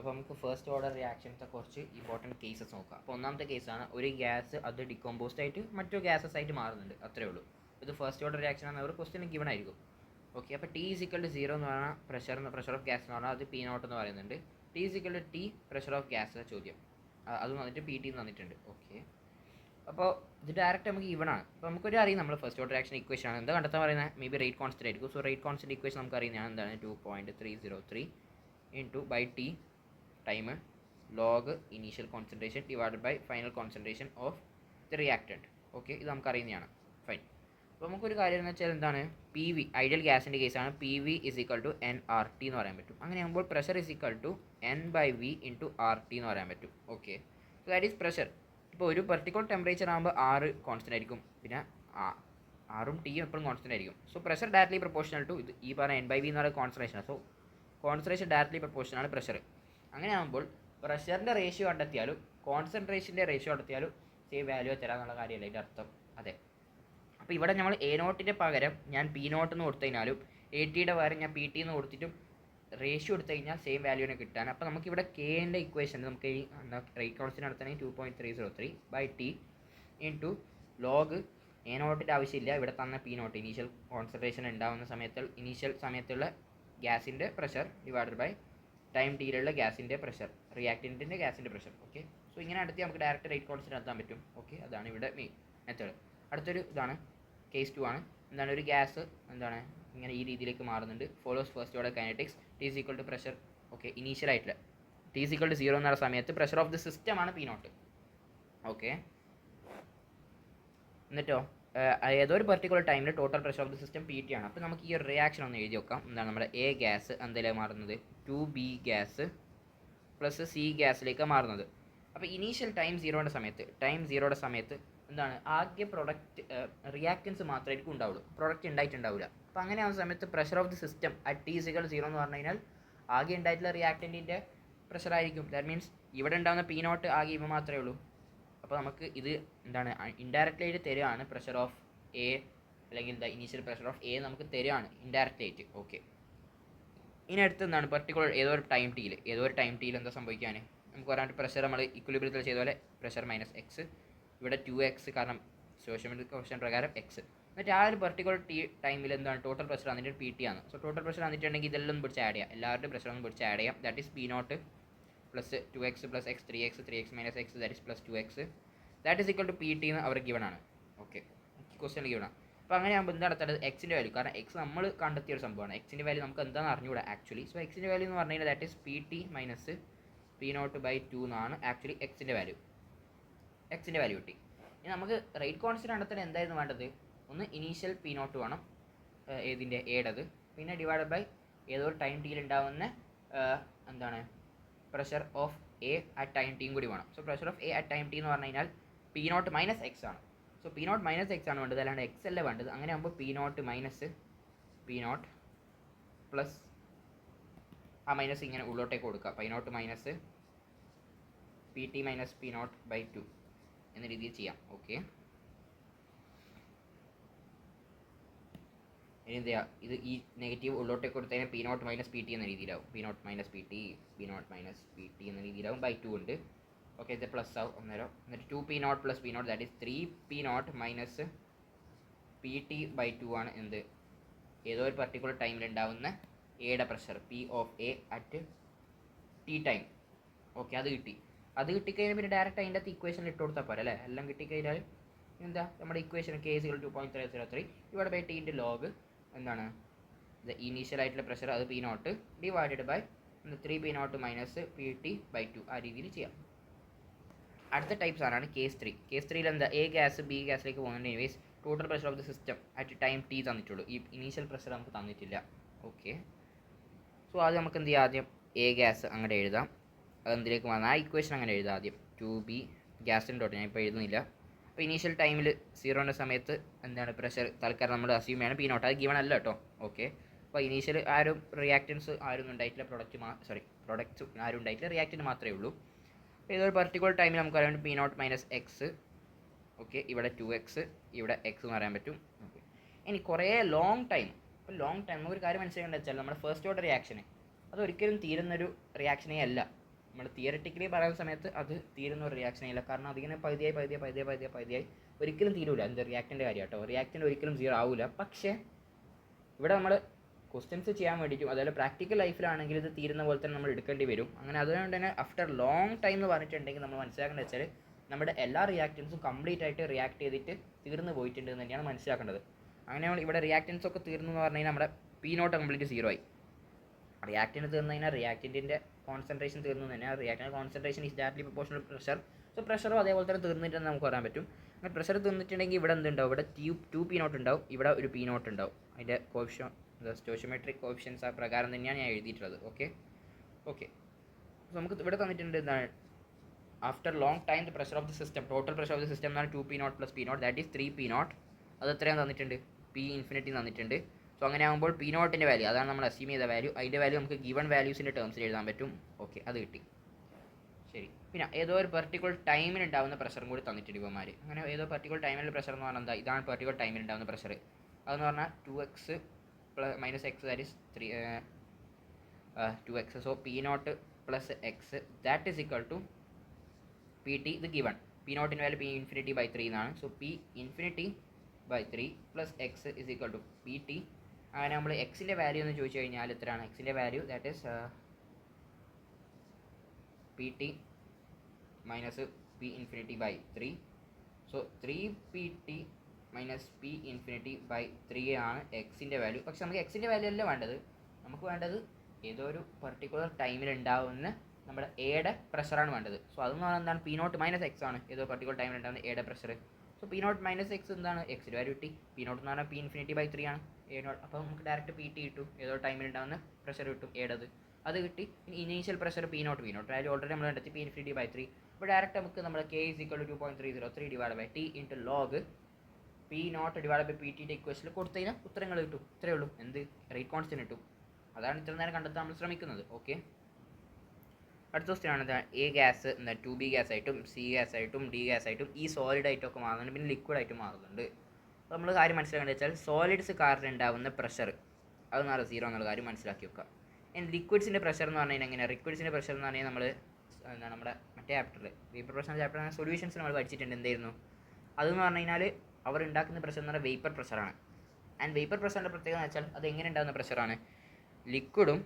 അപ്പോൾ നമുക്ക് first order റിയാക്ഷൻസെ കുറച്ച് ഇമ്പോർട്ടൻറ്റ് കേസസ് നോക്കാം. അപ്പോൾ ഒന്നാമത്തെ കേസാണ് ഒരു ഗ്യാസ് അത് ഡിക്കമ്പോസ്ഡ് ആയിട്ട് മറ്റു ഗ്യാസസ് ആയിട്ട് മാറുന്നുണ്ട്, അത്രേ ഉള്ളൂ. ഇത് ഫസ്റ്റ് ഓർഡർ റിയാക്ഷൻ ആണ്, ഒരു ക്വസ്റ്റ്യൻ ഗിവൺ ആയിരിക്കും. ഓക്കെ, അപ്പോൾ ടി ഈക്വൽ ടു 0 എന്ന് പറഞ്ഞാൽ പ്രഷർ ഓഫ് ഗ്യാസ് എന്ന് പറഞ്ഞാൽ അത് പി നോട്ട് എന്ന് പറയുന്നുണ്ട്. T equal to T pressure of gas ചോദ്യം, അത് വന്നിട്ട് പി ടി തന്നിട്ടുണ്ട്. ഓക്കെ, അപ്പോൾ ഇത് ഡയറക്റ്റ് നമുക്ക് ഈവൺ ആണ്. അപ്പോൾ നമുക്കൊരു അറിയാം നമ്മൾ ഫസ്റ്റ് ഓർഡർ റിയാക്ഷൻ ഇക്വേഷൻ ആണ് എന്താ കണ്ടെത്താൻ പറയുന്നത്, മേ ബി റേറ്റ് കോൺസ്റ്റന്റ് ആയിരിക്കും. സോ റേറ്റ് കോൺസ്റ്റന്റ് ഇക്വേഷൻ നമുക്ക് അറിയുന്നതാണ് എന്താണ് 2.303 into by T time log initial concentration divided by final concentration of the reactant. Okay, ഇത് നമുക്ക് അറിയുന്നതാണ്. ഫൈൻ. അപ്പോൾ നമുക്കൊരു കാര്യം എന്ന് വെച്ചാൽ എന്താണ്, പി വി ഐഡിയൽ ഗ്യാസിൻ്റെ കേസാണ്. P V is equal to N R T എന്ന് പറയാൻ പറ്റും. അങ്ങനെയാകുമ്പോൾ pressure is equal to N by V into R T എന്ന് പറയാൻ പറ്റും. Okay, so that is pressure. ഇപ്പോൾ ഒരു പെർട്ടിക്കുലർ ടെമ്പറേച്ചർ ആകുമ്പോൾ ആറ് കോൺസ്റ്റൻ്റ് ആയിരിക്കും, പിന്നെ ആറും ടിയും എപ്പോഴും കോൺസ്റ്റൻ്റ് ആയിരിക്കും. So pressure directly proportional to ഇത് ഈ പറഞ്ഞ എൻ ബൈ വി എന്ന് പറയുന്ന concentration. So concentration directly proportional ആണ് പ്രഷർ. അങ്ങനെ ആകുമ്പോൾ പ്രഷറിൻ്റെ റേഷ്യോ കണ്ടെത്തിയാലും കോൺസെൻട്രേഷൻ്റെ റേഷ്യോ കണ്ടെത്തിയാലും സെയിം വാല്യൂ തരാമെന്നുള്ള കാര്യമല്ല ഇതിൻ്റെ അർത്ഥം. അതെ, അപ്പോൾ ഇവിടെ നമ്മൾ എ നോട്ടിൻ്റെ പകരം ഞാൻ പി നോട്ട് എന്ന് കൊടുത്തു കഴിഞ്ഞാലും എ ടിയുടെ പകരം ഞാൻ പി ടി എന്ന് കൊടുത്തിട്ടും റേഷ്യോ എടുത്തു കഴിഞ്ഞാൽ സെയിം വാല്യൂവിനെ കിട്ടാൻ. അപ്പോൾ നമുക്കിവിടെ കെൻ്റെ ഇക്വേഷൻ നമുക്ക് ഈ റേറ്റ് കോൺസ്റ്റന്റ് നടത്തണമെങ്കിൽ 2.303 by T into log A നോട്ടിൻ്റെ ആവശ്യമില്ല, ഇവിടെ തന്ന പി നോട്ട് ഇനീഷ്യൽ കോൺസെൻട്രേഷൻ ഉണ്ടാകുന്ന ഇനീഷ്യൽ സമയത്തുള്ള ഗ്യാസിൻ്റെ പ്രഷർ ഡിവൈഡഡ് ബൈ ടൈം ടിയിലുള്ള ഗ്യാസിൻ്റെ പ്രഷർ, റിയാക്റ്റൻറ്റിൻ്റെ ഗ്യാസിൻ്റെ പ്രഷർ. ഓക്കെ, സോ ഇങ്ങനെ അടുത്ത് നമുക്ക് ഡയറക്റ്റ് റേറ്റ് കോൺസ്റ്റന്റ് നടത്താൻ പറ്റും. ഓക്കെ, അതാണ് ഇവിടെ മെയിൻ മെത്തേഡ്. അടുത്തൊരു ഇതാണ് കേസ് 2 ആണ്. എന്താണ്, ഒരു ഗ്യാസ് എന്താണ് ഇങ്ങനെ ഈ രീതിയിലേക്ക് മാറുന്നുണ്ട്. Follows first order kinetics. T is equal to pressure. Okay, initial ആയിട്ടുള്ള ടി ഈസ് ഈക്വൽ ടു 0 എന്ന് പറയുന്ന സമയത്ത് പ്രഷർ ഓഫ് ദി സിസ്റ്റം ആണ് പി നോട്ട്. ഓക്കെ, എന്നിട്ടോ ഏതോ ഒരു പെർട്ടിക്കുലർ ടൈമിൽ total pressure of the system P T ആണ്. അപ്പോൾ നമുക്ക് ഈ ഒരു റിയാക്ഷൻ ഒന്ന് എഴുതി വെക്കാം. എന്താണ് നമ്മുടെ എ ഗ്യാസ് എന്തെങ്കിലും മാറുന്നത് 2B ഗ്യാസ് പ്ലസ് സി ഗ്യാസിലേക്ക് മാറുന്നത്. അപ്പോൾ ഇനീഷ്യൽ ടൈം 0യുടെ സമയത്ത് എന്താണ് ആകെ പ്രൊഡക്റ്റ് റിയാക്റ്റൻസ് മാത്രമായിരിക്കും ഉണ്ടാവുള്ളൂ, പ്രൊഡക്റ്റ് ഉണ്ടായിട്ടുണ്ടാവില്ല. അപ്പോൾ അങ്ങനെ ആവുന്ന സമയത്ത് pressure of the system at T equal 0 എന്ന് പറഞ്ഞു കഴിഞ്ഞാൽ ആകെ ഉണ്ടായിട്ടുള്ള റിയാക്റ്റൻറ്റിൻ്റെ പ്രഷർ ആയിരിക്കും. ദാറ്റ് മീൻസ് ഇവിടെ ഉണ്ടാകുന്ന പി നോട്ട് ആകെ ഇവ മാത്രമേ ഉള്ളൂ. അപ്പോൾ നമുക്ക് ഇത് എന്താണ് ഇൻഡയറക്റ്റ്ലി ആയിട്ട് തരുകയാണ് പ്രഷർ ഓഫ് എ, അല്ലെങ്കിൽ the initial pressure of A നമുക്ക് തരുകയാണ് ഇൻഡയറക്റ്റ്ലി ആയിട്ട്. ഓക്കെ, ഇനി അടുത്ത് എന്താണ് പെർട്ടിക്കുലർ ഏതോ ഒരു ടൈം ടിയിൽ എന്താ സംഭവിക്കാൻ നമുക്ക് പറയാനായിട്ട് പ്രഷർ നമ്മൾ ഇക്വിലിബ്രിയത്തിൽ ചെയ്ത പോലെ പ്രഷർ മൈനസ് എക്സ്, ഇവിടെ 2x കാരണം സ്റ്റോയിയോമെട്രിക് ക്വസ്റ്റ്യൻ പ്രകാരം എക്സ്. എന്നിട്ട് ആ ഒരു പെർട്ടിക്കുലർ ടൈമിൽ എന്താണ് ടോട്ടൽ പ്രഷർ വന്നിട്ട് പി ടി ആണ്. സോ ടോട്ടൽ പ്രഷർ വന്നിട്ടുണ്ടെങ്കിൽ ഇതെല്ലാം പിടിച്ച് ആഡ് ചെയ്യാം, എല്ലാവരുടെയും പ്രഷർ ഒന്ന് പിടിച്ച് ആഡ് ചെയ്യാം. That is P naught plus 2x plus x 3x minus x that is plus 2x that is equal to P T എന്ന് അവർ ഗിവൺ ആണ്. ഓക്കെ, ക്വസ്റ്റ്യൻ ഗിവൺ ആണ്. അപ്പോൾ അങ്ങനെ ആകുമ്പോൾ എന്താണ് അടുത്തത് എക്സിൻ്റെ വാല്യൂ, കാരണം എക്സ് നമ്മൾ കണ്ടെത്തിയ ഒരു സംഭവമാണ്. എക്സിൻ്റെ വാല്യൂ നമുക്ക് എന്താണെന്ന് അറിഞ്ഞുകൂടാ ആക്ച്വലി. സോ എക്സിൻ്റെ വാല്യൂ എന്ന് പറഞ്ഞു കഴിഞ്ഞാൽ that is P T minus P naught by 2 എന്നാണ് ആക്ച്വലി എക്സിൻ്റെ വാല്യൂ കിട്ടി. ഇനി നമുക്ക് റേറ്റ് കോൺസ്റ്റന്റ് കണ്ടെത്താൻ എന്തായിരുന്നു വേണ്ടത്, ഒന്ന് ഇനീഷ്യൽ പി നോട്ട് വേണം ഏതിൻ്റെ എയുടേത്, പിന്നെ ഡിവൈഡ് ബൈ ഏതോ ഒരു ടൈം ടിയിൽ ഉണ്ടാകുന്ന എന്താണ് pressure of A at time ടിയും കൂടി വേണം. So pressure of A at time T എന്ന് പറഞ്ഞു കഴിഞ്ഞാൽ പി നോട്ട് മൈനസ് എക്സ് ആണ്. So P naught minus x ആണ് വേണ്ടത്, അല്ലാണ്ട് എക്സ് അല്ല വേണ്ടത്. അങ്ങനെ ആകുമ്പോൾ P naught minus P naught plus ആ മൈനസ് ഇങ്ങനെ ഉള്ളോട്ടേക്ക് കൊടുക്കുക, P naught minus P T minus P naught by 2 എന്ന രീതിയിൽ ചെയ്യാം. ഓക്കെ, ഇനി എന്താ ഇത് ഈ നെഗറ്റീവ് ഉള്ളോട്ടേക്ക് കൊടുത്തതിന് P naught minus P T എന്ന രീതിയിലാവും, P naught minus P T എന്ന രീതിയിലാവും ബൈ 2 ഉണ്ട്. ഓക്കെ, ഇത് പ്ലസ് ആവും അന്നേരം. എന്നിട്ട് 2p naught plus P naught that is 3p naught minus P T by 2 ആണ് എന്ത് ഏതോ ഒരു പർട്ടിക്കുലർ ടൈമിൽ ഉണ്ടാവുന്ന എയുടെ pressure P of A at T time. Okay, അത് കിട്ടിക്കഴിഞ്ഞാൽ പിന്നെ ഡയറക്റ്റ് അതിൻ്റെ അകത്ത് ഇക്വേഷനിൽ ഇട്ട് കൊടുത്താൽ പോരെ അല്ലേ. എല്ലാം കിട്ടിക്കഴിഞ്ഞാൽ എന്താ നമ്മുടെ ഇക്വേഷൻ കേസ് 2.303 ഇവിടെ ബൈ ടീൻ്റെ ലോഗ് എന്താണ് ഇത് ഇനീഷ്യൽ ആയിട്ടുള്ള പ്രഷർ അത് P naught divided by 3p naught minus P T by 2 ആ രീതിയിൽ ചെയ്യാം. അടുത്ത ടൈപ്സ് ആണ് കേസ് 3. കേസ് 3ൽ എന്താ എ ഗ്യാസ് ബി ഗ്യാസിലേക്ക് പോകുന്നുണ്ട്. Anyways total pressure of the system at time T തന്നിട്ടുള്ളൂ, ഈ ഇനീഷ്യൽ പ്രഷർ നമുക്ക് തന്നിട്ടില്ല. ഓക്കെ, സോ അത് നമുക്ക് എന്ത് ചെയ്യാം, ആദ്യം എ ഗ്യാസ് അങ്ങോട്ട് എഴുതാം. അതെന്തിലേക്ക് വന്നാൽ ആ ഇക്വേഷൻ അങ്ങനെ എഴുതാം ആദ്യം 2b ഗ്യാസിൻ്റെ ഡോട്ട്, ഞാൻ ഇപ്പോൾ എഴുതുന്നില്ല. അപ്പോൾ ഇനീഷ്യൽ ടൈമിൽ 0ൻ്റെ സമയത്ത് എന്താണ് പ്രഷർ തൽക്കാലം നമ്മൾ അസ്യൂം ചെയ്യണം പി നോട്ട്, അത് ഗിവൺ അല്ല കേട്ടോ. ഓക്കെ, അപ്പോൾ ഇനീഷ്യൽ ആരും റിയാക്റ്റൻസ് ആരും ഉണ്ടായിട്ടില്ല, പ്രൊഡക്റ്റ്സ് ആരും ഉണ്ടായിട്ടില്ല, റിയാക്റ്റൻറ്റ് മാത്രമേ ഉള്ളൂ. അപ്പോൾ ഏതൊരു പർട്ടിക്കുലർ ടൈമിൽ നമുക്ക് അറിയാൻ P naught minus x. Okay, ഇവിടെ 2x ഇവിടെ എക്സ് എന്ന് പറയാൻ പറ്റും. ഓക്കെ, ഇനി കുറേ ലോങ് ടൈം നമുക്കൊരു കാര്യം മനസ്സിലാക്കേണ്ടത് വെച്ചാൽ നമ്മുടെ ഫസ്റ്റ് ഓർഡർ റിയാക്ഷന് അതൊരിക്കലും തീരുന്നൊരു റിയാക്ഷനേ അല്ല. നമ്മൾ തിയററ്റിക്കലി പറയുന്ന സമയത്ത് അത് തീരുന്ന ഒരു റിയാക്ഷൻ ഇല്ല, കാരണം അതിങ്ങനെ പകുതിയായി ഒരിക്കലും തീരൂല. എന്ത് റിയാക്റ്റിൻ്റെ കാര്യം കേട്ടോ, റിയാക്റ്റിൻ്റെ ഒരിക്കലും 0 ആവില്ല. പക്ഷേ ഇവിടെ നമ്മൾ ക്വസ്റ്റ്യൻസ് ചെയ്യാൻ വേണ്ടിയിട്ടും അതുപോലെ പ്രാക്ടിക്കൽ ലൈഫിലാണെങ്കിൽ ഇത് തീരുന്ന പോലെ തന്നെ നമ്മൾ എടുക്കേണ്ടി വരും. അങ്ങനെ അതുകൊണ്ട് തന്നെ ആഫ്റ്റർ ലോങ് ടൈം എന്ന് പറഞ്ഞിട്ടുണ്ടെങ്കിൽ നമ്മൾ മനസ്സിലാക്കേണ്ടത് വെച്ചാൽ നമ്മുടെ എല്ലാ റിയാക്റ്റൻസും കംപ്ലീറ്റ് ആയിട്ട് റിയാക്ട് ചെയ്തിട്ട് തീർന്നു പോയിട്ടുണ്ട് എന്ന് തന്നെയാണ് മനസ്സിലാക്കേണ്ടത്. അങ്ങനെയാണ് ഇവിടെ റിയാക്റ്റൻസ് ഒക്കെ തീർന്നു എന്ന് പറഞ്ഞു കഴിഞ്ഞാൽ നമ്മുടെ P0 കംപ്ലീറ്റ് 0 ആയി. റിയാക്റ്റിന് തീർന്നു കഴിഞ്ഞാൽ റിയാക്റ്റിൻ്റെ കോൺസെൻട്രേഷൻ തീർന്നു തന്നെ. റിയാക്റ്റിൻ്റെ concentration is directly proportional pressure. So പ്രഷറും അതേപോലെ തന്നെ തീർന്നിട്ടെന്ന് നമുക്ക് പറയാൻ പറ്റും. അങ്ങനെ പ്രഷർ തീർന്നിട്ടുണ്ടെങ്കിൽ ഇവിടെ എന്തുണ്ടാവും, ഇവിടെ 2P0 ഉണ്ടാവും, ഇവിടെ ഒരു P0 ഉണ്ടാവും. അതിൻ്റെ കോഫിഷ്യൻ സ്റ്റോഷിയോമെട്രിക് കോഫിഷ്യൻസ് ആ പ്രകാരം തന്നെയാണ് ഞാൻ എഴുതിയിട്ടുള്ളത്. ഓക്കെ. സോ നമുക്ക് ഇവിടെ തന്നിട്ടുണ്ട് എന്താണ്, after long time the pressure of the system, total pressure of the system എന്നാണ് 2P0 + P0, that is 3P0. അത് എത്രയാണ് തന്നിട്ടുണ്ട്, P∞ തന്നിട്ടുണ്ട്. സോ അങ്ങനെ ആകുമ്പോൾ P0ൻ്റെ വാല്യൂ, അതാണ് നമ്മൾ അസ്യൂം ചെയ്ത വാല്യൂ, അതിൻ്റെ വാല്യൂ നമുക്ക് ഗിവൺ വാല്യൂസിൻ്റെ ടേംസിൽ എഴുതാൻ പറ്റും. ഓക്കെ, അത് കിട്ടി. ശരി, പിന്നെ ഏതോ ഒരു പെർട്ടിക്കുലർ ടൈമിൽ ഉണ്ടാകുന്ന പ്രഷറും കൂടി തന്നിട്ടുണ്ട് ഇവന്മാർ. അങ്ങനെ ഏതോ പെർട്ടിക്കുലർ ടൈമിൽ പ്രഷർ എന്ന് പറഞ്ഞാൽ എന്താ, ഇതാണ് പെർട്ടിക്കുലർ ടൈമിൽ ഉണ്ടാകുന്ന പ്രഷർ. അതെന്ന് പറഞ്ഞാൽ 2x - x, that is 2x. So P0 + x that is equal to PT. ഇത് ഗിവൺ. P0ൻ്റെ വാല്യൂ P∞/3 എന്നാണ്. So P∞/3 + x is equal to PT. അങ്ങനെ നമ്മൾ എക്സിൻ്റെ വാല്യൂ എന്ന് ചോദിച്ചു കഴിഞ്ഞാൽ എത്രയാണ്, എക്സിൻ്റെ value that is PT - P∞/3. So 3PT - P∞/3 ആണ് എക്സിൻ്റെ വാല്യൂ. പക്ഷെ നമുക്ക് എക്സിൻ്റെ വാല്യൂ അല്ല വേണ്ടത്, നമുക്ക് വേണ്ടത് ഏതോ ഒരു പെർട്ടിക്കുലർ ടൈമിൽ ഉണ്ടാവുന്ന നമ്മുടെ എയുടെ പ്രഷറാണ് വേണ്ടത്. സോ അതെന്ന് പറഞ്ഞാൽ എന്താണ്, P0 - x ആണ് ഏതോ പെർട്ടിക്കുലർ ടൈമിൽ ഉണ്ടാകുന്ന എയുടെ പ്രഷർ. സോ P0 - x എന്താണ്, എക്സിൻ്റെ വാല്യൂ കിട്ടി. P0 എന്ന് പറഞ്ഞാൽ P∞/3 ആണ് A0. അപ്പോൾ നമുക്ക് ഡയറക്റ്റ് PT കിട്ടും, ഏതോ ടൈമിൽ ഉണ്ടാകുന്ന പ്രഷർ കിട്ടും എയുടേത്, അത് കിട്ടി. ഇനി initial pressure P0 value already നമ്മൾ കണ്ടെത്തി P∞/3. അപ്പോൾ ഡയറക്റ്റ് നമുക്ക് നമ്മുടെ K = 2.303 / T log P0/PT ഇക്വേഷനിൽ കൊടുത്തു കഴിഞ്ഞാൽ ഉത്തരങ്ങൾ കിട്ടും. ഇത്രയേ ഉള്ളൂ. എന്ത്, റേറ്റ് കോൺസ്റ്റന്റ് കിട്ടും. അതാണ് ഇത്ര നേരം കണ്ടെത്താൻ നമ്മൾ ശ്രമിക്കുന്നത്. ഓക്കെ, അടുത്ത ക്വസ്റ്റ്യൻ ആണ് എ ഗ്യാസ് 2B ഗ്യാസ് ആയിട്ടും C ഗ്യാസ് ആയിട്ടും D ഗ്യാസ് ആയിട്ടും ഈ സോളിഡ് ആയിട്ടും ഒക്കെ മാറുന്നുണ്ട്, പിന്നെ ലിക്വിഡ് ആയിട്ടും മാറുന്നുണ്ട്. അപ്പോൾ നമ്മൾ കാര്യം മനസ്സിലാക്കേണ്ടത് വെച്ചാൽ സോളിഡ്സ് കാരണം ഉണ്ടാകുന്ന പ്രഷർ അത് 0 എന്നുള്ള കാര്യം മനസ്സിലാക്കി വെക്കുക. ഇനി ലിക്വിഡ്സിൻ്റെ പ്രഷർ എന്ന് പറഞ്ഞാൽ എങ്ങനെയാണ്, ലിക്വിഡ്സിൻ്റെ പ്രഷർ എന്ന് പറഞ്ഞാൽ നമ്മൾ എന്താണ് നമ്മുടെ മറ്റേ ചാപ്റ്ററിൽ വേപ്പർ പ്രഷർ ചാപ്റ്റർ സൊല്യൂഷൻസ് നമ്മൾ പഠിച്ചിട്ടുണ്ട്. എന്തായിരുന്നു അതെന്ന് പറഞ്ഞു കഴിഞ്ഞാൽ അവർ ഉണ്ടാക്കുന്ന പ്രഷർ എന്ന് പറഞ്ഞാൽ വേപ്പർ പ്രഷറാണ്. ആൻഡ് വേപ്പർ പ്രഷറിൻ്റെ പ്രത്യേകത എന്ന് വെച്ചാൽ അത് എങ്ങനെ ഉണ്ടാകുന്ന പ്രഷറാണ്, ലിക്വിഡും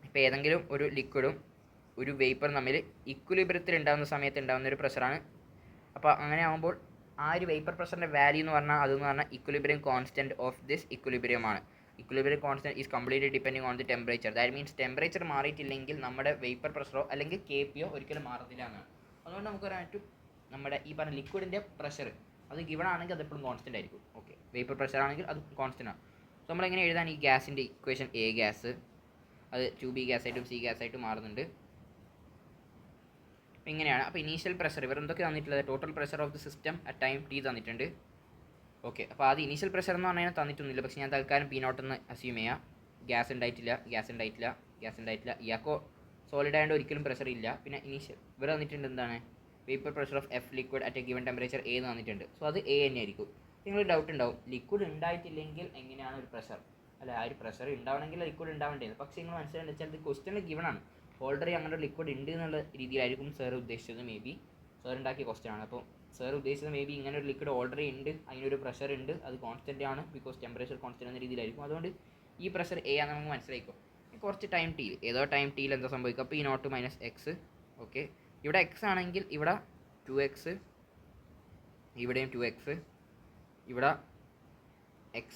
ഇപ്പോൾ ഏതെങ്കിലും ഒരു ലിക്വിഡും ഒരു വേപ്പർ തമ്മിൽ ഇക്വിലിബ്രിയത്തിൽ ഉണ്ടാകുന്ന സമയത്ത് ഉണ്ടാകുന്ന ഒരു പ്രഷറാണ്. അപ്പോൾ അങ്ങനെ ആകുമ്പോൾ ആ ഒരു വേപ്പർ പ്രഷറിൻ്റെ വാല്യൂ എന്ന് പറഞ്ഞാൽ അതെന്ന് പറഞ്ഞാൽ equilibrium constant of this equilibrium ആണ്. Equilibrium constant is completely depending on the temperature. That means temperature മാറിയിട്ടില്ലെങ്കിൽ നമ്മുടെ വേപ്പർ പ്രഷറോ അല്ലെങ്കിൽ KPയോ ഒരിക്കലും മാറത്തില്ല എന്നാണ്. അതുകൊണ്ട് നമുക്ക് പറയാൻ പറ്റും നമ്മുടെ ഈ പറഞ്ഞ ലിക്വിഡിൻ്റെ പ്രഷർ അത് ഗിവൺ ആണെങ്കിൽ അത് എപ്പോഴും കോൺസ്റ്റൻ്റ് ആയിരിക്കും. ഓക്കെ, വേപ്പർ പ്രഷർ ആണെങ്കിൽ അത് കോൺസ്റ്റൻ്റ് ആണ്. സോ നമ്മളെങ്ങനെ എഴുതാൻ ഈ ഗ്യാസിൻ്റെ ഇക്വേഷൻ, എ ഗ്യാസ് അത് 2B ഗ്യാസ് ആയിട്ടും C ഗ്യാസ് ആയിട്ടും മാറുന്നുണ്ട്. ഇങ്ങനെയാണ്. അപ്പോൾ ഇനീഷ്യൽ പ്രഷർ ഇവർ എന്തൊക്കെ തന്നിട്ടുള്ളത്, total pressure of the system at time T തന്നിട്ടുണ്ട്. ഓക്കെ, അപ്പോൾ അത് ഇനീഷ്യൽ പ്രഷർ എന്ന് പറഞ്ഞാൽ തന്നിട്ടൊന്നുമില്ല, പക്ഷേ ഞാൻ തൽക്കാലം P0 എന്ന് അസ്യൂം ചെയ്യാം. ഗ്യാസ് ഉണ്ടായിട്ടില്ല. ഇയാക്കോ സോളിഡ് ആയതുകൊണ്ട് ഒരിക്കലും പ്രഷർ ഇല്ല. പിന്നെ ഇനീഷ്യൽ ഇവർ തന്നിട്ടുണ്ട് എന്താണ്, vapour pressure of F liquid at A given temperature A എന്ന് തന്നിട്ടുണ്ട്. സോ അത് A തന്നെയായിരിക്കും. നിങ്ങൾ ഡൗട്ട് ഉണ്ടാവും, ലിക്വിഡ് ഉണ്ടായിട്ടില്ലെങ്കിൽ എങ്ങനെയാണ് ഒരു പ്രഷർ, അല്ല ആ ഒരു പ്രഷർ ഉണ്ടാവണമെങ്കിൽ ലിക്വിഡ് ഉണ്ടാവേണ്ടത്. പക്ഷേ നിങ്ങൾ മനസ്സിലാണെന്ന് വെച്ചാൽ ഇത് ക്വസ്റ്റ്യനിൽ ഗിവൺ ആണ്, ഓൾറെഡി അങ്ങനെ ഒരു ലിക്വിഡ് ഉണ്ട് എന്നുള്ള രീതിയിലായിരിക്കും സാർ ഉദ്ദേശിച്ചത്. മേ ബി സാർ ഉണ്ടാക്കിയ ക്വസ്റ്റ്യൻ ആണ്. അപ്പോൾ സാർ ഉദ്ദേശിച്ചത് മേ ബി ഇങ്ങനെ ഒരു ലിക്വിഡ് ഓൾറെഡി ഉണ്ട്, അതിനൊരു പ്രഷർ ഉണ്ട്, അത് കോൺസ്റ്റൻ്റ് ആണ്, ബിക്കോസ് ടെമ്പറേച്ചർ കോൺസ്റ്റൻ്റ് എന്ന രീതിയിലായിരിക്കും. അതുകൊണ്ട് ഈ പ്രഷർ A ആണ് നമുക്ക് മനസ്സിലാക്കും. കുറച്ച് ടൈം T ഏതോ ടൈം Tയിൽ എന്താ സംഭവിക്കുക, P0 - x. ഓക്കെ, ഇവിടെ x ആണെങ്കിൽ ഇവിടെ 2x, ഇവിടെയും 2x, ഇവിടെ x,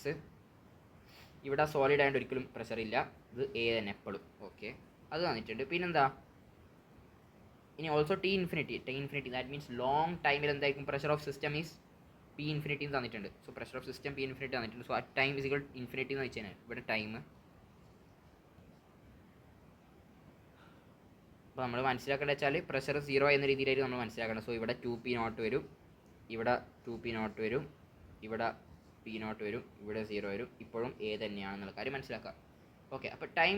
ഇവിടെ സോളിഡ് ആയതുകൊണ്ട് ഒരിക്കലും പ്രഷർ ഇല്ല, ഇത് A തന്നെ എപ്പോഴും. ഓക്കെ, അത് തന്നിട്ടുണ്ട്. പിന്നെന്താ, ഇനി also T∞, that means long ടൈമിൽ എന്തായിരിക്കും pressure of system is P∞ തന്നിട്ടുണ്ട്. So pressure of system P∞ തന്നിട്ടുണ്ട്. So at time is infinity എന്ന് വെച്ച് കഴിഞ്ഞാൽ ഇവിടെ ടൈം. അപ്പോൾ നമ്മൾ മനസ്സിലാക്കേണ്ടത് വെച്ചാൽ പ്രഷർ 0 എന്ന രീതിയിലായിരിക്കും നമ്മൾ മനസ്സിലാക്കേണ്ടത്. സോ ഇവിടെ 2P0 വരും, ഇവിടെ 2P0 വരും, ഇവിടെ P0 വരും, ഇവിടെ 0 വരും. ഇപ്പോഴും A തന്നെയാണെന്നുള്ള കാര്യം മനസ്സിലാക്കുക. ഓക്കെ, അപ്പോൾ ടൈം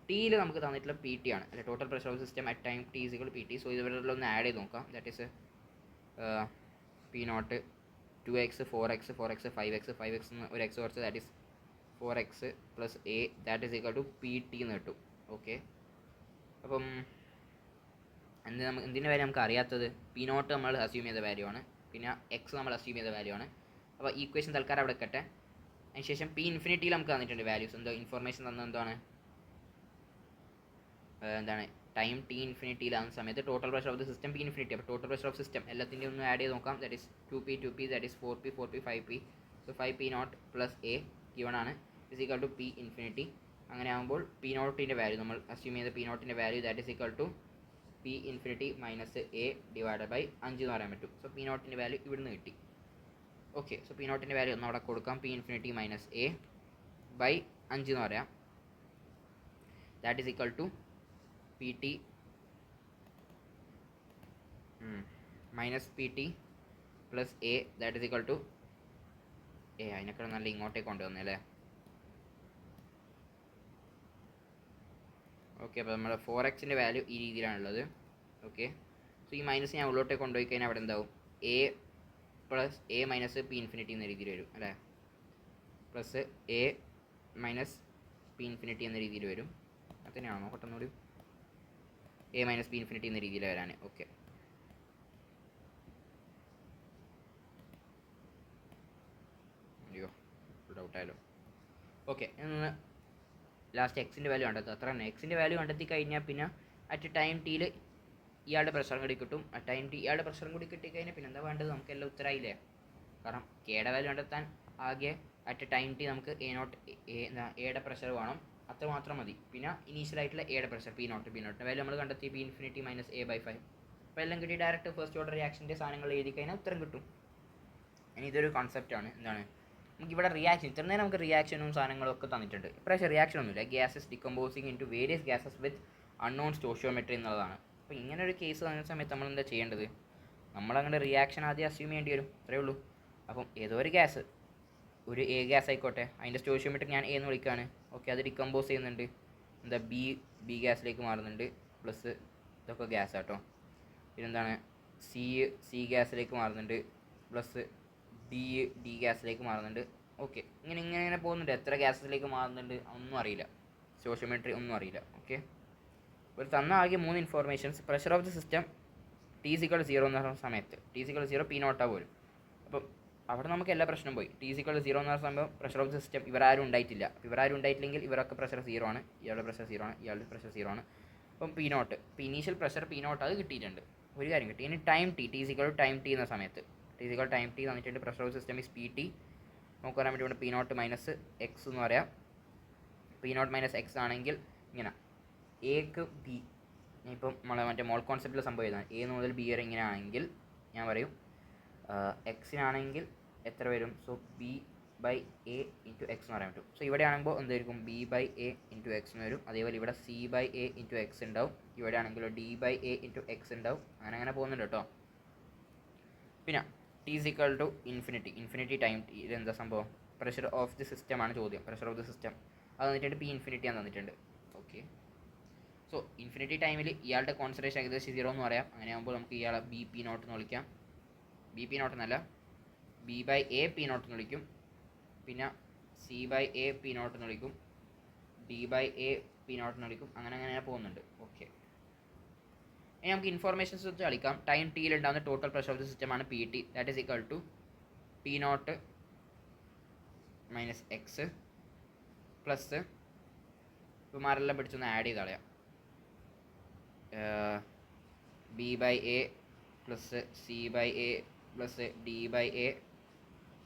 Tയിൽ നമുക്ക് തന്നിട്ടുള്ള PT ആണ്, അല്ലെ total pressure of system at time T = PT. So ഇവരെല്ലാം ഒന്ന് ആഡ് ചെയ്ത് നോക്കാം. That is P0 2x 4x 5x എന്ന് ഒരു x കുറച്ച്, that is 4x + A that is equal to PT എന്ന് കിട്ടും. ഓക്കെ, അപ്പം എന്തിൻ്റെ വാല്യൂ നമുക്ക് അറിയാത്തത്? പി നോട്ട് നമ്മൾ അസ്യൂം ചെയ്ത വാല്യൂ ആണ്, പിന്നെ എക്സ് നമ്മൾ അസ്യൂം ചെയ്ത വാല്യൂ ആണ്. അപ്പോൾ ഈക്വേഷൻ തൽക്കാലം അവിടെ വെക്കട്ടെ. അതിനുശേഷം പി ഇൻഫിനിറ്റിയിൽ നമുക്ക് തന്നിട്ടുണ്ട് വാല്യൂസ്, എന്തോ ഇൻഫോർമേഷൻ തന്നത് എന്താണ് ടൈം ടി ഇൻഫിനിറ്റിയിലാകുന്ന സമയത്ത് total pressure of the system P infinity. അപ്പോൾ ടോട്ടൽ പ്രഷർ ഓഫ് സിസ്റ്റം എല്ലാത്തിൻ്റെയും ഒന്ന് ആഡ് ചെയ്ത് നോക്കാം. That is 2p that is 4p 5p. So 5p naught plus A given ആണ് is equal to P infinity. അങ്ങനെ ആകുമ്പോൾ പി നോട്ടിൻ്റെ വാല്യൂ നമ്മൾ അസ്യൂം ചെയ്ത പി നോട്ടിൻ്റെ value that is equal to P infinity minus A divide by 5 എന്ന് പറയാൻ പറ്റും. സോ പി നോട്ടിൻ്റെ വാല്യൂ ഇവിടുന്ന് കിട്ടി. ഓക്കെ, സോ പി നോട്ടിൻ്റെ വാല്യൂ ഒന്ന് അവിടെ കൊടുക്കാം. P infinity minus A by 5 എന്ന് പറയാം. That is equal to P T minus P T plus A that is equal to A. അതിനൊക്കെ നല്ല ഇങ്ങോട്ടേക്ക് കൊണ്ടുവന്നേ അല്ലേ. ഓക്കെ, അപ്പോൾ നമ്മുടെ 4x വാല്യൂ ഈ രീതിയിലാണുള്ളത്. ഓക്കെ, സോ ഈ മൈനസ് ഞാൻ ഉള്ളോട്ടേക്ക് കൊണ്ടുപോയി കഴിഞ്ഞാൽ അവിടെ എന്താവും? A plus A minus P infinity എന്ന രീതിയിൽ വരും അല്ലേ. Plus A minus P infinity എന്ന രീതിയിൽ വരും. അങ്ങനെയാണോ? പെട്ടെന്നുകൂടി എ മൈനസ് പി ഇൻഫിനിറ്റി എന്ന രീതിയിൽ വരാൻ. ഓക്കെ, അയ്യോ ഡൗട്ടായാലോ. ഓക്കെ, ഇന്ന് ലാസ്റ്റ് എക്സിൻ്റെ വാല്യൂ കണ്ടെത്തുക. അത്ര തന്നെ. എക്സിൻ്റെ വാല്യൂ കണ്ടെത്തി കഴിഞ്ഞാൽ പിന്നെ അറ്റ് ടൈം ടിയിൽ ഇയാളുടെ പ്രഷറും കൂടി കിട്ടും. അറ്റ് ടൈം ടി ഇയാളുടെ പ്രഷറും കൂടി കിട്ടിക്കഴിഞ്ഞാൽ പിന്നെ എന്താ വേണ്ടത്? നമുക്കെല്ലാം ഉത്തരമായില്ലേ. കാരണം കെയുടെ വാല്യൂ കണ്ടെത്താൻ ആകെ അറ്റ് ടൈം ടി നമുക്ക് എയുടെ പ്രഷർ വേണം, അത്ര മാത്രം മതി. പിന്നെ ഇനീഷ്യലായിട്ടുള്ള എയുടെ പ്രഷർ പി നോട്ടിൻ്റെ വാല്യൂ നമ്മൾ കണ്ടെത്തി P infinity minus A by 5. അപ്പോൾ എല്ലാം കിട്ടി. ഡയറക്റ്റ് ഫസ്റ്റ് ഓർഡർ റിയാക്ഷൻ്റെ സാധനങ്ങൾ എഴുതി കഴിഞ്ഞാൽ ഉത്തരം കിട്ടും. ഇനി ഇതൊരു കോൺസെപ്റ്റാണ്. എന്താണ് നമുക്കിവിടെ റിയാക്ഷൻ, ഇത്ര നേരം നമുക്ക് റിയാക്ഷനും സാധനങ്ങളും ഒക്കെ തന്നിട്ടുണ്ട്. ഇപ്രാവശ്യം റിയാക്ഷൻ ഒന്നുമില്ല. Gases decomposing into various gases with unknown stoichiometry എന്നുള്ളതാണ്. അപ്പോൾ ഇങ്ങനെ ഒരു കേസ് വന്ന സമയത്ത് നമ്മൾ എന്താ ചെയ്യേണ്ടത്? നമ്മളങ്ങനെ റിയാക്ഷൻ ആദ്യം അസ്യൂം ചെയ്യേണ്ടി വരും, അത്രയേ ഉള്ളൂ. അപ്പം ഏതോ ഒരു ഗ്യാസ്, ഒരു എ ഗ്യാസ് ആയിക്കോട്ടെ, അതിൻ്റെ സ്റ്റോഷിയോമെട്രി ഞാൻ എ എന്ന് വിളിക്കുകയാണ്. ഓക്കെ, അത് ഡിക്കമ്പോസ് ചെയ്യുന്നുണ്ട്. എന്താ ബി ഗ്യാസിലേക്ക് മാറുന്നുണ്ട്. പ്ലസ് ഇതൊക്കെ ഗ്യാസ് ആട്ടോ. പിന്നെന്താണ് സി ഗ്യാസിലേക്ക് മാറുന്നുണ്ട്. പ്ലസ് ഡി ഗ്യാസിലേക്ക് മാറുന്നുണ്ട്. ഓക്കെ, ഇങ്ങനെ പോകുന്നുണ്ട്. എത്ര ഗ്യാസിലേക്ക് മാറുന്നുണ്ട് ഒന്നും അറിയില്ല, സ്റ്റോഷിയോമെട്രി ഒന്നും അറിയില്ല. ഓക്കെ, ഒരു തന്ന ആകെ 3 informations. Pressure of the system T സിക്കൾ 0 എന്ന് പറഞ്ഞ സമയത്ത് ടി സിക്കൾ 0 പി നോട്ടാ പോലും. അപ്പം അവിടെ നമുക്ക് എല്ലാ പ്രശ്നം പോയി. ടി സിക്കൾ 0 എന്ന് പറഞ്ഞ സമയം പ്രഷർ ഓഫ് ദി സിസ്റ്റം ഇവരാരും ഉണ്ടായിട്ടില്ല. ഇവരാരും ഉണ്ടായിട്ടില്ലെങ്കിൽ ഇവരൊക്കെ പ്രഷർ 0 ആണ്. ഇയാളുടെ പ്രഷർ 0 ആണ്, ഇയാളുടെ പ്രഷർ 0 ആണ്. അപ്പം P naught, initial pressure P naught അത് കിട്ടിയിട്ടുണ്ട്. ഒരു കാര്യം കിട്ടി. ഇനി ടൈം ടി സിക്കൾ ടൈം ടി എന്ന സമയത്ത് ടിസിക്കൾ ടൈം ടി തന്നിട്ടുണ്ട്. Pressure of system is P T. നമുക്ക് പറയാൻ വേണ്ടി പി നോട്ട് മൈനസ് എക്സ് എന്ന് പറയാം. പി നോട്ട് മൈനസ് എക്സ് ആണെങ്കിൽ ഇങ്ങനെ എക്ക് ബി, ഇപ്പം നമ്മളെ മറ്റേ മോൾ കോൺസെപ്റ്റിൽ സംഭവം എഴുതാൻ എ മുതൽ ബി വരെ ഇങ്ങനെ ആണെങ്കിൽ ഞാൻ പറയും എക്സിനാണെങ്കിൽ എത്ര വരും? So B by A into x എന്ന് പറയാൻ പറ്റും. സോ ഇവിടെ ആകുമ്പോൾ എന്തായിരിക്കും? B by A into x എന്ന് വരും. അതേപോലെ ഇവിടെ C by A into x ഉണ്ടാവും. ഇവിടെ ആണെങ്കിലോ D by A into x ഉണ്ടാവും. അങ്ങനെ പോകുന്നുണ്ട് കേട്ടോ. പിന്നെ T is equal to infinity time T. ഇതെന്താ സംഭവം? പ്രഷർ ഓഫ് ദി സിസ്റ്റം ആണ് ചോദ്യം. പ്രഷർ ഓഫ് ദി സിസ്റ്റം അത് തന്നിട്ടുണ്ട്. പി ഇൻഫിനിറ്റി ആണ് തന്നിട്ടുണ്ട്. ഓക്കെ, സോ ഇൻഫിനിറ്റി ടൈമിൽ ഇയാളുടെ കോൺസെൻട്രേഷൻ ഏകദേശം 0 എന്ന് പറയാം. അങ്ങനെ ആകുമ്പോൾ നമുക്ക് ഇയാളെ ബി പി നോട്ട് എന്ന് വിളിക്കാം. ബി പി നോട്ട് എന്നല്ല, B by A P naught എന്ന് വിളിക്കും. പിന്നെ C by A P naught എന്ന് വിളിക്കും. D by A P naught എന്ന് വിളിക്കും. അങ്ങനെ പോകുന്നുണ്ട്. ഓക്കെ, ഇനി നമുക്ക് ഇൻഫോർമേഷൻസ് വെച്ച് കളിക്കാം. ടൈം ടിയിൽ ഉണ്ടാകുന്ന ടോട്ടൽ പ്രഷർ ഓഫ് ദി സിസ്റ്റമാണ് P T. That is equal to P naught minus X plus ഇവന്മാരെല്ലാം പിടിച്ചൊന്ന് ആഡ് ചെയ്ത് കളയാം. B by A plus C by A plus D by A.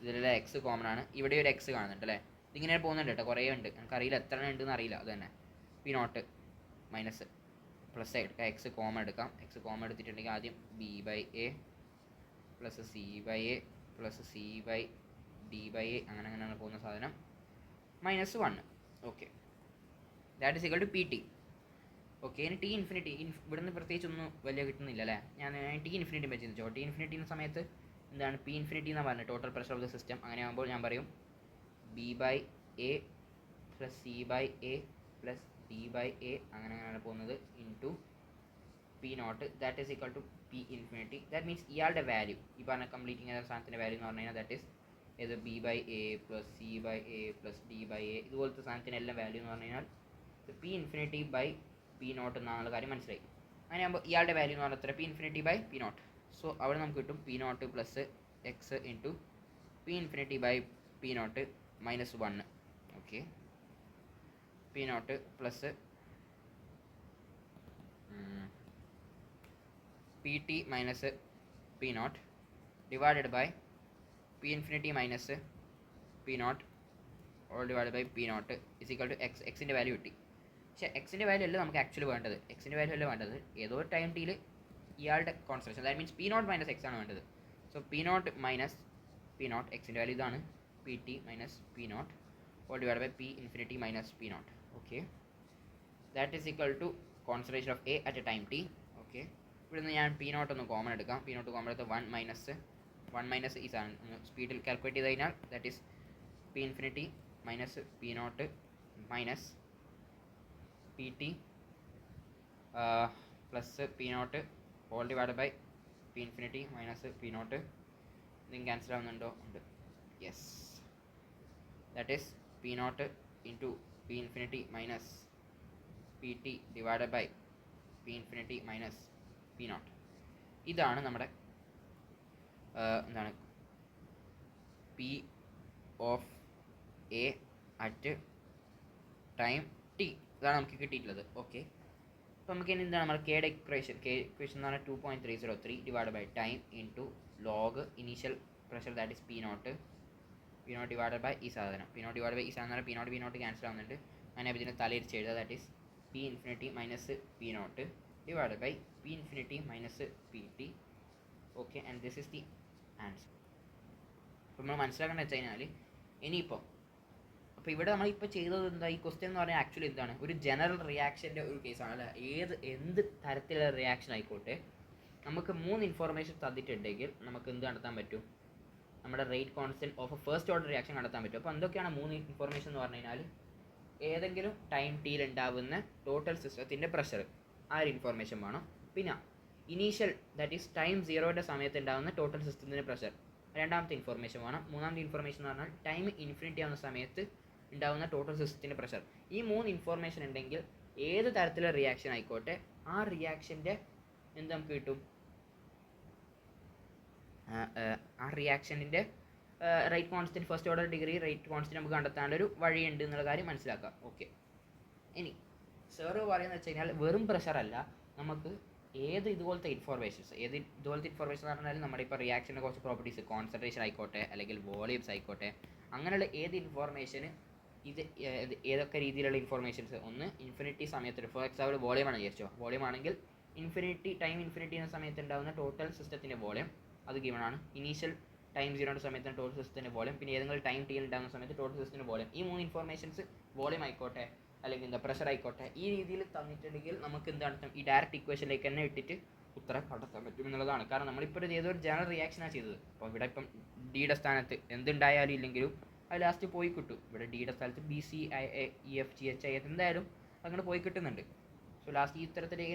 ഇതിലെല്ലാം എക്സ് കോമൺ ആണ്. ഇവിടെ ഒരു എക്സ് കാണുന്നുണ്ട് അല്ലേ. ഇതിങ്ങനെ പോകുന്നുണ്ട് കേട്ടോ, കുറേ ഉണ്ട്. എനിക്കറിയില്ല എത്ര ഉണ്ടെന്ന് അറിയില്ല. അത് തന്നെ പി നോട്ട് മൈനസ് പ്ലസ് എടുക്കാം. എക്സ് കോമൺ എടുക്കാം. എക്സ് കോമൺ എടുത്തിട്ടുണ്ടെങ്കിൽ ആദ്യം B by A plus C by A plus C by D by A അങ്ങനെയാണ് പോകുന്ന സാധനം minus 1. Okay, that is equal to P T. Okay, ഇനി ടി ഇൻഫിനിറ്റി ഇവിടുന്ന് പ്രത്യേകിച്ച് ഒന്നും വലിയ കിട്ടുന്നില്ല അല്ലേ. ഞാൻ ടി ഇൻഫിനിറ്റി വെച്ച് ചിന്തിച്ചോ. ടി ഇൻഫിനിറ്റി എന്ന സമയത്ത് എന്താണ് പി ഇൻഫിനിറ്റി എന്നാണ് പറഞ്ഞത്, total pressure of the system. അങ്ങനെ ആകുമ്പോൾ ഞാൻ പറയും B by A plus C by A plus D by A അങ്ങനെയാണ് പോകുന്നത് into P naught. That is equal to P infinity. That means ഇയാളുടെ വാല്യൂ ഈ പറഞ്ഞ കംപ്ലീറ്റിംഗ് എന്ന സാധനത്തിൻ്റെ വാല്യൂ എന്ന് പറഞ്ഞു കഴിഞ്ഞാൽ ദാറ്റ് ഈസ് ഇത് B by A plus C by A plus D by A ഇതുപോലത്തെ സാധനത്തിനെല്ലാം വാല്യൂ എന്ന് പറഞ്ഞു കഴിഞ്ഞാൽ P infinity by P naught എന്നുള്ള കാര്യം മനസ്സിലായി. അങ്ങനെയാകുമ്പോൾ ഇയാളുടെ വാല്യൂ എന്ന് പറഞ്ഞാൽ എത്ര P infinity by P naught. So അവിടെ നമുക്ക് കിട്ടും P naught plus x into P infinity by P naught minus 1. Okay, P naught plus P T minus P naught divided by P infinity minus P naught all divide by P naught is equal to x. എക്സിൻ്റെ value കിട്ടി. പക്ഷേ എക്സിൻ്റെ value അല്ല നമുക്ക് actually വേണ്ടത്. എക്സിൻ്റെ value അല്ല വേണ്ടത്, ഏതോ ടൈം ടിയിൽ ഇയാളുടെ concentration, that means P naught minus x ആണ് വേണ്ടത്. So P naught minus P naught, എക്സിൻ്റെ വാല്യൂ ഇതാണ്, P T minus P naught all divide by P infinity minus P naught. Okay, that is equal to concentration of A at A time T. Okay, ഇവിടെ നിന്ന് ഞാൻ P naught ഒന്ന് common എടുക്കാം. P naught common എടുത്ത് 1 minus ഈ സാധനം സ്പീഡിൽ calculate ചെയ്ത് കഴിഞ്ഞാൽ that is P infinity minus P naught minus P T plus P naught all divide by P infinity minus P naught. ഇതും ക്യാൻസൽ ആവുന്നുണ്ടോ? ഉണ്ട്. Yes, that is P naught into P infinity minus P T divide by P infinity minus P naught. ഇതാണ് നമ്മുടെ എന്താണ് P of A at time T. ഇതാണ് നമുക്ക് കിട്ടിയിട്ടുള്ളത്. Okay, അപ്പോൾ നമുക്ക് ഇനി എന്താണ് നമ്മുടെ കെയുടെ ഇക്വേഷൻ എന്ന് പറഞ്ഞാൽ 2.303 divide by time into log initial pressure that is P naught divide by ഈ സാധനം. പി നോട്ട് ഡിവൈഡ് ബൈ ഈ സാധനം പി നോട്ട് ക്യാൻസൽ ആവുന്നുണ്ട്. അങ്ങനെ ഇതിന് തലയിരിച്ച് എഴുതുക. That is P infinity minus P naught divide by P infinity minus P T. Okay, and this is the answer. അപ്പോൾ നമ്മൾ മനസ്സിലാക്കേണ്ടത് വെച്ച് കഴിഞ്ഞാൽ ഇനിയിപ്പോൾ അപ്പോൾ ഇവിടെ നമ്മളിപ്പോൾ ചെയ്തത് എന്താ, ഈ ക്വസ്റ്റ്യൻ എന്ന് പറഞ്ഞാൽ ആക്ച്വലി എന്താണ്, ഒരു ജനറൽ റിയാക്ഷൻ്റെ ഒരു കേസാണ് അല്ലേ. എന്ത് തരത്തിലുള്ള റിയാക്ഷൻ ആയിക്കോട്ടെ, നമുക്ക് 3 ഇൻഫോർമേഷൻ തന്നിട്ടുണ്ടെങ്കിൽ നമുക്ക് എന്ത് കണ്ടെത്താൻ പറ്റും, നമ്മുടെ rate constant of A first order reaction കണ്ടെത്താൻ പറ്റും. അപ്പോൾ എന്തൊക്കെയാണ് 3 ഇൻഫോർമേഷൻ എന്ന് പറഞ്ഞു കഴിഞ്ഞാൽ, ഏതെങ്കിലും ടൈം ടിയിൽ ഉണ്ടാവുന്ന ടോട്ടൽ സിസ്റ്റത്തിൻ്റെ പ്രഷർ, ആ ഒരു ഇൻഫോർമേഷൻ വേണം. പിന്നെ ഇനീഷ്യൽ ദാറ്റ് ഈസ് ടൈം 0യുടെ സമയത്ത് ഉണ്ടാകുന്ന ടോട്ടൽ സിസ്റ്റത്തിൻ്റെ പ്രഷർ, രണ്ടാമത്തെ ഇൻഫോർമേഷൻ വേണം. മൂന്നാമത്തെ ഇൻഫോർമേഷൻ എന്ന് പറഞ്ഞാൽ ടൈം ഇൻഫിനിറ്റി ആവുന്ന സമയത്ത് ഉണ്ടാകുന്ന ടോട്ടൽ സിസ്റ്റത്തിൻ്റെ പ്രഷർ. ഈ 3 ഇൻഫോർമേഷൻ ഉണ്ടെങ്കിൽ ഏത് തരത്തിലുള്ള റിയാക്ഷൻ ആയിക്കോട്ടെ, ആ റിയാക്ഷൻ്റെ എന്ത് നമുക്ക് കിട്ടും, ആ റിയാക്ഷനിൻ്റെ rate constant first order degree rate constant നമുക്ക് കണ്ടെത്താനൊരു വഴിയുണ്ട് എന്നുള്ള കാര്യം മനസ്സിലാക്കാം. ഓക്കെ, ഇനി സാറ് പറയുന്നത് വെച്ച് കഴിഞ്ഞാൽ വെറും പ്രഷറല്ല, നമുക്ക് ഇതുപോലത്തെ ഇൻഫോർമേഷൻസ് എന്ന് പറഞ്ഞാൽ നമ്മുടെ ഇപ്പോൾ റിയാക്ഷൻ്റെ കുറച്ച് പ്രോപ്പർട്ടീസ്, കോൺസെൻട്രേഷൻ ആയിക്കോട്ടെ അല്ലെങ്കിൽ വോളിയംസ് ആയിക്കോട്ടെ, അങ്ങനെയുള്ള ഏത് ഇൻഫോർമേഷന് ഏതൊക്കെ രീതിയിലുള്ള ഇൻഫോർമേഷൻസ്, ഒന്ന് ഇൻഫിനിറ്റി സമയത്ത്, ഫോർ എക്സാമ്പിൾ വോളിയം ആണ് വിചാരിച്ചോ, വോളിയം ആണെങ്കിൽ ടൈം ഇൻഫിനിറ്റി എന്ന സമയത്ത് ഉണ്ടാകുന്ന ടോട്ടൽ സിസ്റ്റത്തിൻ്റെ വോളിയം അത് ഗിവൺ ആണ്. ഇനീഷ്യൽ ടൈം 0യുടെ സമയത്ത് ടോട്ടൽ സിസ്റ്റത്തിൻ്റെ വോളിയം, പിന്നെ ഏതെങ്കിലും ടൈം ടിയിൽ ഉണ്ടാകുന്ന സമയത്ത് ടോട്ടൽ സിസ്റ്റത്തിൻ്റെ വോളിയം. ഈ 3 ഇൻഫോർമേഷൻസ് വോളിയം ആയിക്കോട്ടെ അല്ലെങ്കിൽ എന്താ പ്രഷർ ആയിക്കോട്ടെ, ഈ രീതിയിൽ തന്നിട്ടുണ്ടെങ്കിൽ നമുക്ക് എന്താണ് ഈ ഡയറക്റ്റ് ഇക്വേഷനിലേക്ക് തന്നെ ഇട്ടിട്ട് ഉത്തരം കണ്ടെത്താൻ പറ്റും എന്നുള്ളതാണ്. കാരണം നമ്മളിപ്പോൾ ഏതൊരു ജനറൽ റിയാക്ഷനാണ് ചെയ്തത്. അപ്പോൾ ഇവിടെ ഇപ്പം ഡിയുടെ സ്ഥാനത്ത് എന്തുണ്ടായാലും ഇല്ലെങ്കിലും അത് ലാസ്റ്റ് പോയി കിട്ടും. ഇവിടെ ഡിയുടെ സ്ഥലത്ത് BC IE FG HI എന്തായാലും അങ്ങനെ പോയി കിട്ടുന്നുണ്ട്. സോ ലാസ്റ്റ് ഈ ഉത്തരത്തിലേക്ക്